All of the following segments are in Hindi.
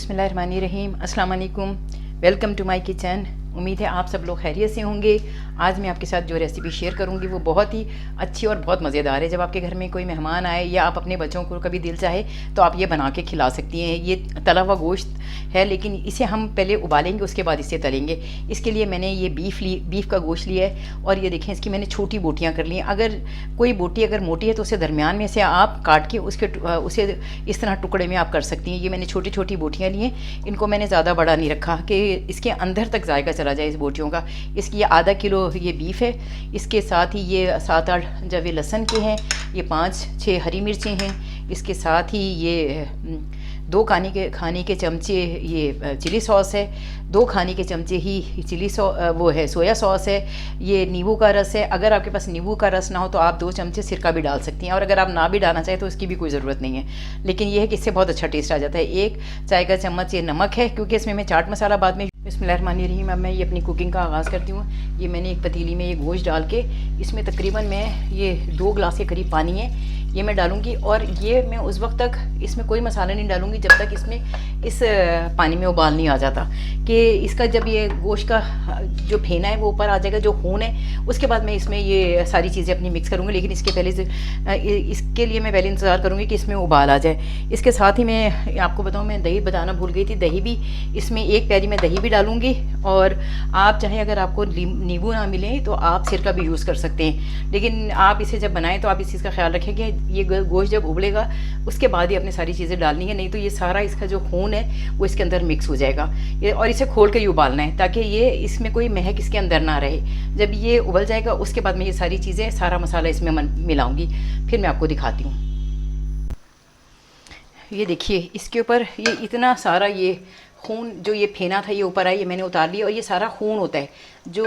बिस्मिल्लाहिर्रहमानिर्रहीम, अस्सलाम वालेकुम। Welcome to my kitchen. उम्मीद है आप सब लोग खैरियत से होंगे। आज मैं आपके साथ जो रेसिपी शेयर करूंगी वो बहुत ही अच्छी और बहुत मज़ेदार है। जब आपके घर में कोई मेहमान आए या आप अपने बच्चों को कभी दिल चाहे तो आप ये बना के खिला सकती हैं। ये तला हुआ गोश्त है, लेकिन इसे हम पहले उबालेंगे, उसके बाद इसे तलेंगे। इसके लिए मैंने ये बीफ का गोश्त लिया है और ये देखें, इसकी मैंने छोटी बोटियाँ कर ली हैं। अगर कोई बोटी अगर मोटी है तो उसे दरमियान में से आप काट के उसे इस तरह टुकड़े में आप कर सकती हैं। ये मैंने छोटी छोटी बोटियाँ ली हैं। इनको मैंने ज़्यादा बड़ा नहीं रखा कि इसके अंदर तक जायका चला जाए इस बोटियों का। इसकी ये आधा किलो ये बीफ है। इसके साथ ही ये 7-8 जवे लहसुन के हैं, ये 5-6 हरी मिर्चें हैं। इसके साथ ही ये 2 खाने के चमचे ये चिली सॉस है। 2 खाने के चमचे ही सोया सॉस है। ये नींबू का रस है। अगर आपके पास नींबू का रस ना हो तो आप 2 चमचे सिरका भी डाल सकती हैं, और अगर आप ना भी डालना चाहें तो इसकी भी कोई ज़रूरत नहीं है। लेकिन यह है कि इससे बहुत अच्छा टेस्ट आ जाता है। 1 चाय का चम्मच ये नमक है, क्योंकि इसमें मैं चाट मसाला बाद में। बिस्मिल्लाहिर्रहमानिर्रहीम। अब मैं ये अपनी कुकिंग का आगाज़ करती हूँ। ये मैंने एक पतीली में ये गोश्त डाल के, इसमें तकरीबन मैं ये 2 गिलास के करीब पानी है ये मैं डालूँगी। और ये मैं उस वक्त तक इसमें कोई मसाला नहीं डालूँगी जब तक इसमें इस पानी में उबाल नहीं आ जाता। कि इसका जब ये गोश्त का जो फेना है वो ऊपर आ जाएगा, जो खून है, उसके बाद मैं इसमें ये सारी चीज़ें अपनी मिक्स करूँगी। लेकिन इसके पहले इसके लिए मैं पहले इंतज़ार करूँगी कि इसमें उबाल आ जाए। इसके साथ ही मैं आपको बताऊँ, मैं दही बताना भूल गई थी। दही भी इसमें 1 प्याली मैं दही भी डालूँगी। और आप चाहे अगर आपको नींबू ना मिले तो आप सिरका भी यूज़ कर सकते हैं। लेकिन आप इसे जब बनाएं तो आप इस चीज़ का ख्याल रखें कि ये गोश्त जब उबलेगा उसके बाद ही अपने सारी चीज़ें डालनी है, नहीं तो ये सारा इसका जो खून है वो इसके अंदर मिक्स हो जाएगा। और इसे खोल के ही उबालना है ताकि ये इसमें कोई महक इसके अंदर ना रहे। जब ये उबल जाएगा उसके बाद मैं ये सारी चीज़ें, सारा मसाला इसमें मिलाऊंगी, फिर मैं आपको दिखाती हूँ। ये देखिए, इसके ऊपर ये इतना सारा ये खून, जो ये फेना था ये ऊपर आया, ये मैंने उतार लिया। और ये सारा खून होता है जो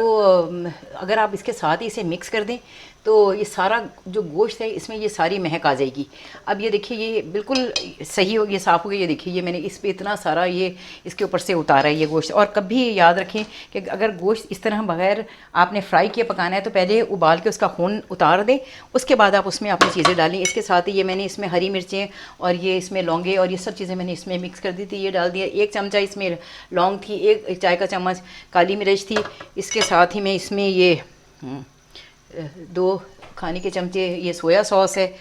अगर आप इसके साथ ही इसे मिक्स कर दें तो ये सारा जो गोश्त है इसमें ये सारी महक आ जाएगी। अब ये देखिए, ये बिल्कुल सही हो, ये साफ़ हो गया। ये देखिए, ये मैंने इस पे इतना सारा ये इसके ऊपर से उतारा है ये गोश्त। और कभी याद रखें कि अगर गोश्त इस तरह बगैर आपने फ्राई किए पकाना है तो पहले उबाल के उसका खून उतार दें, उसके बाद आप उसमें अपनी चीज़ें डालें। इसके साथ ही ये मैंने इसमें हरी मिर्चें और ये इसमें लौंगे और ये सब चीज़ें मैंने इसमें मिक्स कर दी थी, ये डाल दिया। 1 चमचा इसमें लौंग थी, 1 चाय का चम्मच काली मिर्च थी। इसके साथ ही मैं इसमें ये 2 खाने के चमचे ये सोया सॉस है,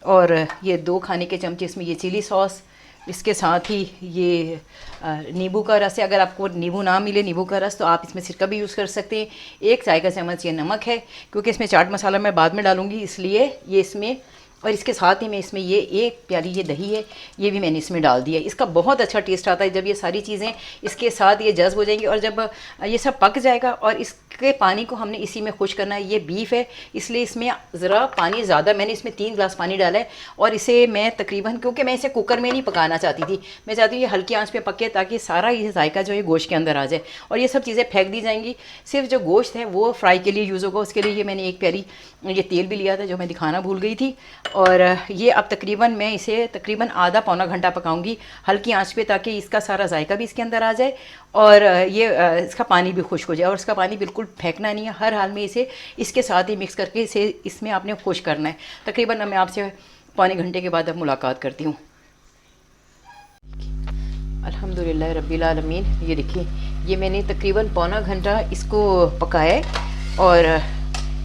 और ये 2 खाने के चमचे इसमें ये चिली सॉस। इसके साथ ही ये नींबू का रस है। अगर आपको नींबू ना मिले, नींबू का रस, तो आप इसमें सिरका भी यूज़ कर सकते हैं। 1 चाय का चम्मच ये नमक है, क्योंकि इसमें चाट मसाला मैं बाद में डालूँगी इसलिए ये इसमें। और इसके साथ ही मैं इसमें ये 1 प्याली ये दही है, ये भी मैंने इसमें डाल दिया। इसका बहुत अच्छा टेस्ट आता है जब ये सारी चीज़ें इसके साथ ये जज़्ब हो जाएंगी। और जब ये सब पक जाएगा और इसके पानी को हमने इसी में खुश करना है। ये बीफ है इसलिए इसमें ज़रा पानी ज़्यादा, मैंने इसमें 3 गिलास पानी डाला है। और इसे मैं तकरीबन, क्योंकि मैं इसे कुकर में नहीं पकाना चाहती थी, मैं चाहती हूँ ये हल्की आंच पे पके ताकि सारा ये जायका जो है गोश्त के अंदर आ जाए। और ये सब चीज़ें फेंक दी जाएंगी, सिर्फ जो गोश्त है वो फ्राई के लिए यूज़ होगा। उसके लिए ये मैंने 1 प्याली ये तेल भी लिया था जो मैं दिखाना भूल गई थी। और ये अब तकरीबन मैं इसे तकरीबन आधा पौना घंटा पकाऊंगी हल्की आंच पे, ताकि इसका सारा जायका भी इसके अंदर आ जाए और ये इसका पानी भी खुश्क हो जाए। और इसका पानी बिल्कुल फेंकना नहीं है, हर हाल में इसे इसके साथ ही मिक्स करके इसे इसमें आपने खुश करना है। तकरीबन मैं आपसे पौने घंटे के बाद अब मुलाकात करती हूँ। अल्हम्दुलिल्लाह रब्बिल आलमीन। ये देखिए, ये मैंने तकरीबन पौना घंटा इसको पकाया है और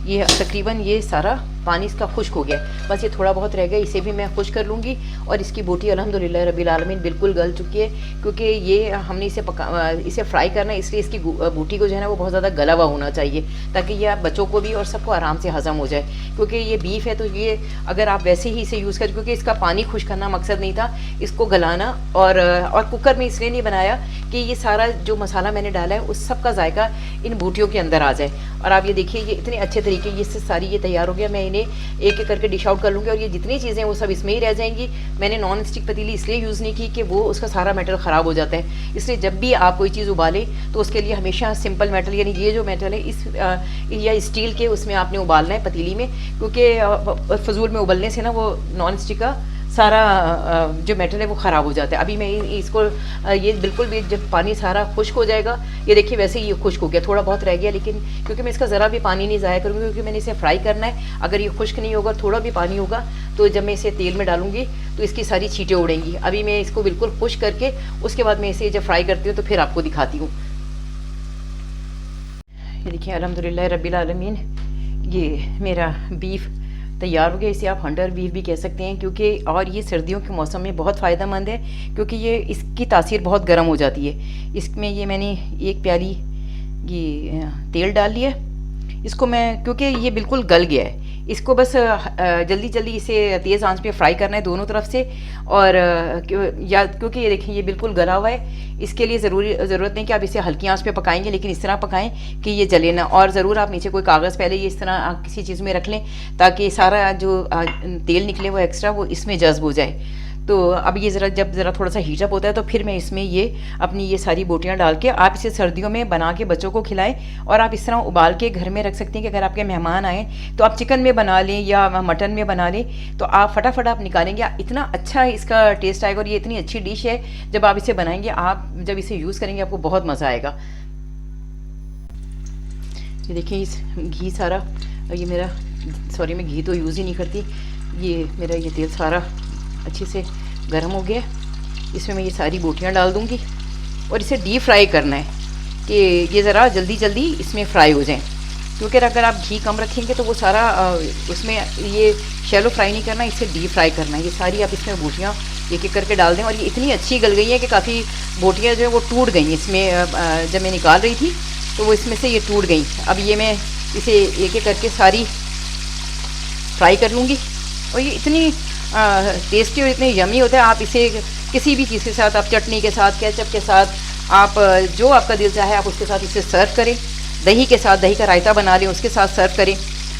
ये तकरीबन ये सारा पानी इसका खुश्क हो गया। बस ये थोड़ा बहुत रह गया, इसे भी मैं खुश कर लूँगी। और इसकी बोटी अल्हम्दुलिल्लाह रब्बिल आलमीन बिल्कुल गल चुकी है, क्योंकि ये हमने इसे फ्राई करना है, इसलिए इसकी बोटी को जो है ना वो बहुत ज़्यादा गला हुआ होना चाहिए, ताकि ये बच्चों को भी और सबको आराम से हज़म हो जाए। क्योंकि ये बीफ है तो ये अगर आप वैसे ही इसे यूज़ करें, क्योंकि इसका पानी खुश करना मकसद नहीं था, इसको गलाना। और कुकर में इसलिए नहीं बनाया कि ये सारा जो मसाला मैंने डाला है उस सब का जायका इन बोटियों के अंदर आ जाए। और आप ये देखिए, ये इतने अच्छे तरीके ये सारी ये तैयार हो गया। मैं इन्हें एक एक करके डिश आउट कर लूँगी और ये जितनी चीज़ें वो सब इसमें ही रह जाएंगी। मैंने नॉन स्टिक पतीली इसलिए यूज़ नहीं की कि वो उसका सारा मेटल ख़राब हो जाता है। इसलिए जब भी आप कोई चीज़ उबालें तो उसके लिए हमेशा सिंपल मेटल, यानी ये जो मेटल है इस या स्टील के, उसमें आपने उबालना है पतीली में, क्योंकि फजूल में उबलने से ना वो नॉन स्टिक का सारा जो मेटल है वो ख़राब हो जाता है। अभी मैं इसको ये बिल्कुल भी जब पानी सारा खुश्क हो जाएगा, ये देखिए वैसे ही ये खुश्क हो गया, थोड़ा बहुत रह गया, लेकिन क्योंकि मैं इसका ज़रा भी पानी नहीं ज़ाया करूँगी, क्योंकि मैंने इसे फ्राई करना है। अगर ये खुश्क नहीं होगा, थोड़ा भी पानी होगा, तो जब मैं इसे तेल में डालूंगी तो इसकी सारी छींटें उड़ेंगी। अभी मैं इसको बिल्कुल खुश्क करके उसके बाद मैं इसे जब फ्राई करती हूँ तो फिर आपको दिखाती हूँ। ये देखिए अल्हम्दुलिल्लाह रब्बिल आलमीन, ये मेरा बीफ तैयार हो गया। इसे आप हंटर बीफ भी कह सकते हैं, क्योंकि और ये सर्दियों के मौसम में बहुत फ़ायदेमंद है, क्योंकि ये इसकी तासीर बहुत गर्म हो जाती है। इसमें ये मैंने एक प्याली ये तेल डाल लिया। इसको मैं, क्योंकि ये बिल्कुल गल गया है, इसको बस जल्दी जल्दी इसे तेज़ आंच पे फ्राई करना है दोनों तरफ से। और क्योंकि ये देखिए ये बिल्कुल गला हुआ है, इसके लिए ज़रूरत नहीं कि आप इसे हल्की आंच पे पकाएंगे, लेकिन इस तरह पकाएं कि ये जले ना। और ज़रूर आप नीचे कोई कागज़ पहले ये इस तरह किसी चीज़ में रख लें, ताकि सारा जो तेल निकले वो एक्स्ट्रा वो इसमें जज्ब हो जाए। तो अब ये जब ज़रा थोड़ा सा हीटअप होता है तो फिर मैं इसमें ये अपनी ये सारी बोटियां डाल के, आप इसे सर्दियों में बना के बच्चों को खिलाएं। और आप इस तरह उबाल के घर में रख सकती हैं कि अगर आपके मेहमान आए तो आप चिकन में बना लें या मटन में बना लें, तो आप फटाफट आप निकालेंगे, इतना अच्छा इसका टेस्ट आएगा। और ये इतनी अच्छी डिश है, जब आप इसे बनाएंगे, आप जब इसे यूज़ करेंगे आपको बहुत मज़ा आएगा। ये देखिए इस घी सारा, ये मेरा, सॉरी मैं घी तो यूज़ ही नहीं करती, ये मेरा ये तेल सारा अच्छे से गर्म हो गया। इसमें मैं ये सारी बोटियां डाल दूंगी और इसे डीप फ्राई करना है कि ये ज़रा जल्दी जल्दी इसमें फ्राई हो जाएं, क्योंकि अगर आप घी कम रखेंगे तो वो सारा उसमें ये शैलो फ्राई नहीं करना, इसे डीप फ्राई करना है। ये सारी आप इसमें बोटियां एक एक करके डाल दें। और ये इतनी अच्छी गल गई है कि काफ़ी बोटियाँ जो है वो टूट गई इसमें, जब मैं निकाल रही थी तो वो इसमें से ये टूट गई। अब ये मैं इसे एक एक करके सारी फ्राई कर लूँगी। और ये इतनी टेस्टी और इतनी यमी होता है। आप इसे किसी भी चीज़ के साथ, आप चटनी के साथ, केचप के साथ, आप जो आपका दिल चाहे आप उसके साथ इसे सर्व करें। दही के साथ, दही का रायता बना लें, उसके साथ सर्व करें।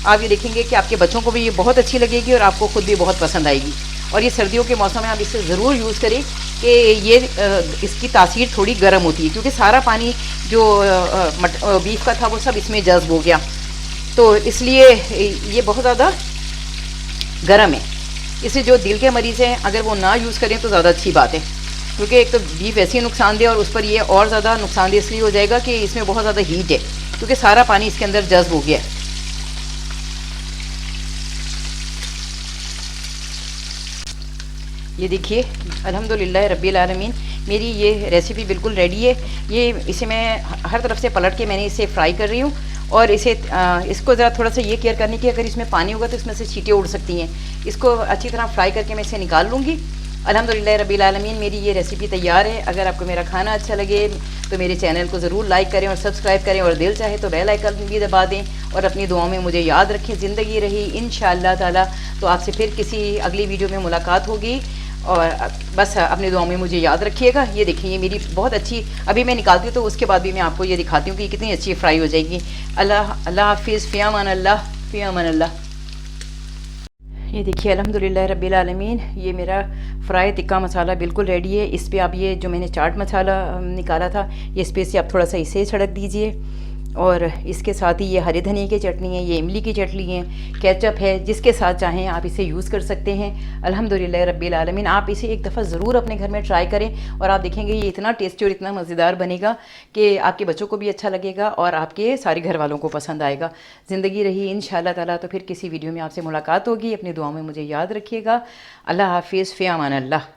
आप ये देखेंगे कि आपके बच्चों को भी ये बहुत अच्छी लगेगी और आपको खुद भी बहुत पसंद आएगी। और ये सर्दियों के मौसम में आप इसे ज़रूर यूज़ करें कि ये इसकी तासीर थोड़ी गर्म होती है, क्योंकि सारा पानी जो बीफ का था वो सब इसमें जज्ब हो गया, तो इसलिए ये बहुत ज़्यादा गर्म है। इसे जो दिल के मरीज़ हैं अगर वो ना यूज़ करें तो ज़्यादा अच्छी बात है, क्योंकि एक तो बीफ ऐसी नुकसानदेह और उस पर ये और ज़्यादा नुकसानदेह इसलिए हो जाएगा कि इसमें बहुत ज़्यादा हीट है, क्योंकि सारा पानी इसके अंदर जज्ब हो गया है। ये देखिए अल्हम्दुलिल्लाह रब्बिल आलमीन, मेरी ये रेसिपी बिल्कुल रेडी है। ये इसे मैं हर तरफ से पलट के मैंने इसे फ्राई कर रही हूँ। और इसको ज़रा थोड़ा सा ये केयर करने की, अगर इसमें पानी होगा तो इसमें से छींटें उड़ सकती हैं। इसको अच्छी तरह फ्राई करके मैं इसे निकाल लूँगी। अल्हम्दुलिल्लाह रब्बिल आलमीन, मेरी ये रेसिपी तैयार है। अगर आपको मेरा खाना अच्छा लगे तो मेरे चैनल को ज़रूर लाइक करें और सब्सक्राइब करें, और दिल चाहे तो बेल आइकन भी दबा दें। और अपनी दुआओं में मुझे याद रखें। ज़िंदगी रही इंशाअल्लाह ताला तो आपसे फिर किसी अगली वीडियो में मुलाकात होगी। और बस अपनी दुआओं में मुझे याद रखिएगा। ये देखिए ये मेरी बहुत अच्छी, अभी मैं निकालती हूँ तो उसके बाद भी मैं आपको ये दिखाती हूँ कि कितनी अच्छी फ्राई हो जाएगी। अल्लाह हाफिज़, फ़ी अमान अल्लाह, फ़ी अमान अल्लाह। ये देखिए अल्हम्दुलिल्लाह रब्बिल आलमीन, ये मेरा फ्राई टिक्का मसाला बिल्कुल रेडी है। इस पर आप ये जो मैंने चाट मसाला निकाला था, ये इस पर से आप थोड़ा सा इसे छिड़क दीजिए। और इसके साथ ही ये हरे धनिए की चटनी है, ये इमली की चटनी है, केचप है, जिसके साथ चाहें आप इसे यूज़ कर सकते हैं। अल्हम्दुलिल्लाह रब्बिल आलमीन, आप इसे एक दफ़ा ज़रूर अपने घर में ट्राई करें और आप देखेंगे ये इतना टेस्टी और इतना मज़ेदार बनेगा कि आपके बच्चों को भी अच्छा लगेगा और आपके सारे घर वालों को पसंद आएगा। ज़िंदगी रही इंशाअल्लाह ताला तो फिर किसी वीडियो में आपसे मुलाकात होगी। अपनी दुआओं में मुझे याद रखिएगा। अल्लाह हाफिज़, फ़ी अमान अल्लाह।